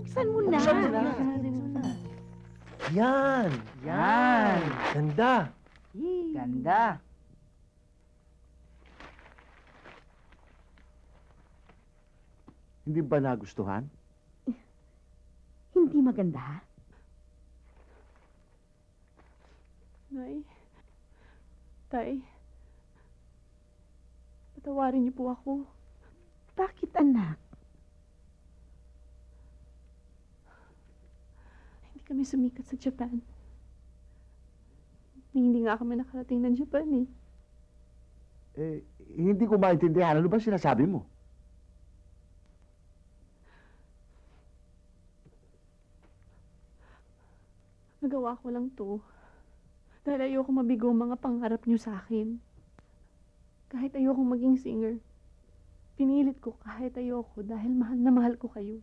Buksan mo na. Buksan mo na. Yan. Yan. Ganda. Ganda. Hindi ba nagustuhan? Hindi maganda. Nay, Tay, patawarin niyo po ako. Bakit, anak? Hindi kami sumikat sa Japan. Hindi nga kami nakarating ng Japan eh. Eh, hindi ko maintindihan. Ano ba sinasabi mo? Nagawa ko lang to. Dahil ayoko mabigo ang mga pangarap niyo sa akin. Kahit ayoko maging singer. Pinilit ko kahit ayoko dahil mahal na mahal ko kayo.